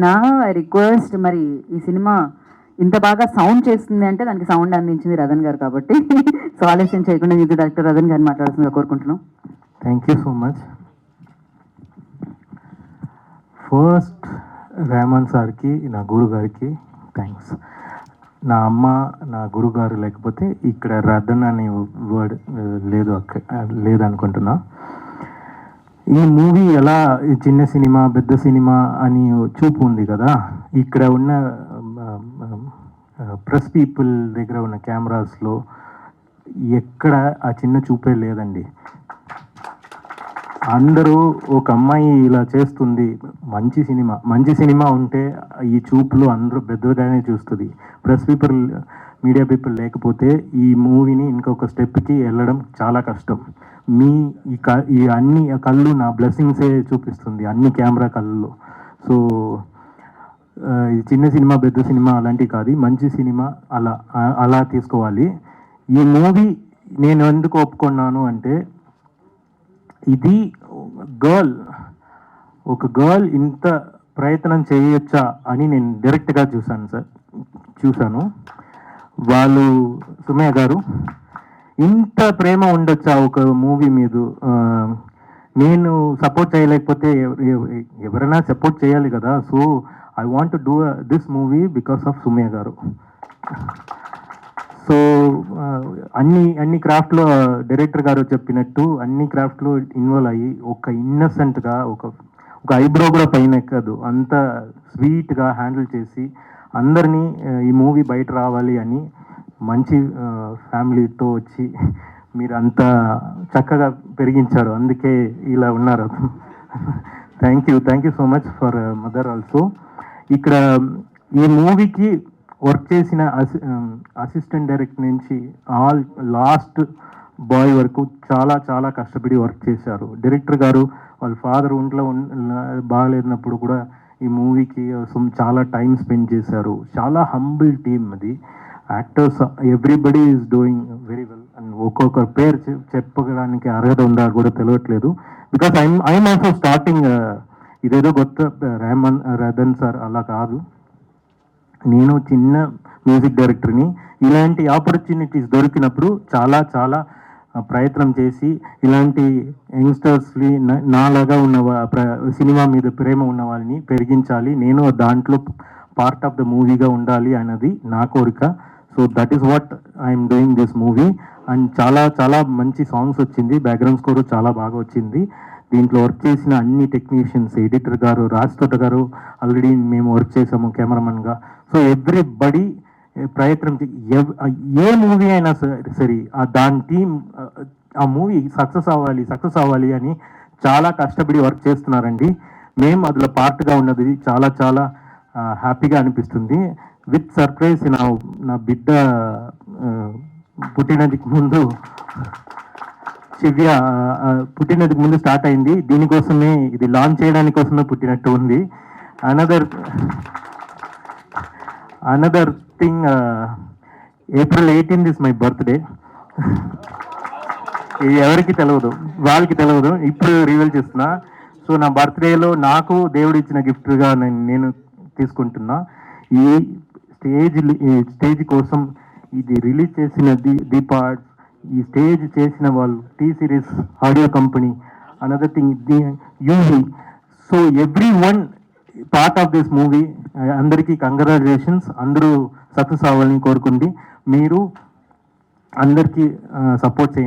నా రిక్వెస్ట్, మరి ఈ సినిమా ఇంత బాగా సౌండ్ చేస్తుంది అంటే దానికి సౌండ్ అందించింది రతన్ గారు కాబట్టి సో ఆలస్యం చేయకుండా మ్యూజిక్ డైరెక్టర్ రతన్ గారిని మాట్లాడాల్సిందిగా కోరుకుంటున్నాం. Thank you so much. First Rahman సార్కి, నా గురువు గారికి థ్యాంక్స్. నా అమ్మ, నా గురుగారు లేకపోతే ఇక్కడ రతన్ అనే వర్డ్ లేదనుకుంటున్నా. ఈ మూవీ ఎలా చిన్న సినిమా పెద్ద సినిమా అని చూపు ఉంది కదా, ఇక్కడ ఉన్న ప్రెస్ పీపుల్ దగ్గర ఉన్న కెమెరాస్లో ఎక్కడ ఆ చిన్న చూపే లేదండి. అందరూ ఒక అమ్మాయి ఇలా చేస్తుంది, మంచి సినిమా ఉంటే ఈ చూపులు అందరూ పెద్దగానే చూస్తుంది. ప్రెస్ పీపుల్, మీడియా పీపుల్ లేకపోతే ఈ మూవీని ఇంకొక స్టెప్కి వెళ్ళడం చాలా కష్టం. ఈ అన్ని కళ్ళు నా బ్లెస్సింగ్సే చూపిస్తుంది, అన్ని కెమెరా కళ్ళలో. సో ఈ చిన్న సినిమా పెద్ద సినిమా అలాంటివి కాదు, మంచి సినిమా అలా తీసుకోవాలి. ఈ మూవీ నేను ఎందుకు ఒప్పుకున్నాను అంటే, ఇది ఒక గర్ల్ ఇంత ప్రయత్నం చేయొచ్చా అని నేను డైరెక్ట్గా చూశాను. వాళ్ళు సుమయ్య గారు ఇంత ప్రేమ ఉండొచ్చా ఒక మూవీ మీద. నేను సపోర్ట్ చేయలేకపోతే ఎవరైనా సపోర్ట్ చేయాలి కదా. So I want to do this movie because of Sumayya గారు. సో అన్ని క్రాఫ్ట్లో డైరెక్టర్ గారు చెప్పినట్టు అన్ని క్రాఫ్ట్లో ఇన్వాల్వ్ అయ్యి ఒక ఇన్నసెంట్గా ఒక ఐబ్రో కూడా పైన ఎక్కదు, అంత స్వీట్గా హ్యాండిల్ చేసి అందరినీ ఈ మూవీ బయట రావాలి అని మంచి ఫ్యామిలీతో వచ్చి మీరు అంత చక్కగా పెరిగించారు, అందుకే ఇలా ఉన్నారు. Thank you so much for mother also. ఇక్కడ ఈ మూవీకి వర్క్ చేసిన అసిస్టెంట్ డైరెక్టర్ నుంచి లాస్ట్ బాయ్ వరకు చాలా కష్టపడి వర్క్ చేశారు. డైరెక్టర్ గారు వాళ్ళ ఫాదర్ ఒంట్లో బాగాలేనప్పుడు కూడా ఈ మూవీకి చాలా టైం స్పెండ్ చేశారు. చాలా హంబుల్ టీమ్ అది. Actors everybody is doing very well. And ఒక్కొక్కరు పేరు చెప్పడానికి అర్హత ఉందా కూడా తెలియట్లేదు. Because I'm also starting. ఇదేదో కొత్త రతన్ సార్ అలా కాదు, నేను చిన్న మ్యూజిక్ డైరెక్టర్ని. ఇలాంటి ఆపర్చునిటీస్ దొరికినప్పుడు చాలా ప్రయత్నం చేసి ఇలాంటి యంగ్స్టర్స్ని నాలాగా ఉన్న సినిమా మీద ప్రేమ ఉన్న వాళ్ళని పెరిగించాలి, నేను దాంట్లో పార్ట్ ఆఫ్ ద మూవీగా ఉండాలి అన్నది నా కోరిక. So that is what I'm doing this movie. And చాలా మంచి సాంగ్స్ వచ్చింది, బ్యాక్గ్రౌండ్ స్కోర్ చాలా బాగా వచ్చింది. దీంట్లో వర్క్ చేసిన అన్ని టెక్నీషియన్స్, ఎడిటర్ గారు, రాజ్తోట గారు ఆల్రెడీ మేము వర్క్ చేసాము కెమెరామెన్గా. సో ఎవ్రీబడి ప్రయత్నం, ఏ మూవీ అయినా సరే దాని టీం ఆ మూవీ సక్సెస్ అవ్వాలి అని చాలా కష్టపడి వర్క్ చేస్తున్నారండి. మేము అందులో పార్ట్గా ఉన్నది చాలా హ్యాపీగా అనిపిస్తుంది. విత్ సర్ప్రైజ్, నా బిడ్డ పుట్టినదికి ముందు శివ్య పుట్టినదికి ముందు స్టార్ట్ అయింది. దీనికోసమే, ఇది లాంచ్ చేయడానికి కోసమే పుట్టినట్టు ఉంది. Another thing, April 18th is my birthday. ఇది ఎవరికి తెలియదు, వాళ్ళకి తెలియదు, ఇప్పుడు రివీల్ చేస్తున్నా. సో నా బర్త్డేలో నాకు దేవుడు ఇచ్చిన గిఫ్ట్గా నేను తీసుకుంటున్నా. ఈ స్టేజ్ కోసం ఇది రిలీజ్ చేసిన దీపార్ట్స్, ఈ స్టేజ్ చేసిన వాళ్ళు T Series audio company, another thing యూజీ. So every one part of this movie, అందరికీ కంగ్రాచులేషన్స్. అందరూ సక్సెస్ అవ్వాలని కోరుకుంది. మీరు అందరికీ సపోర్ట్ చేయండి.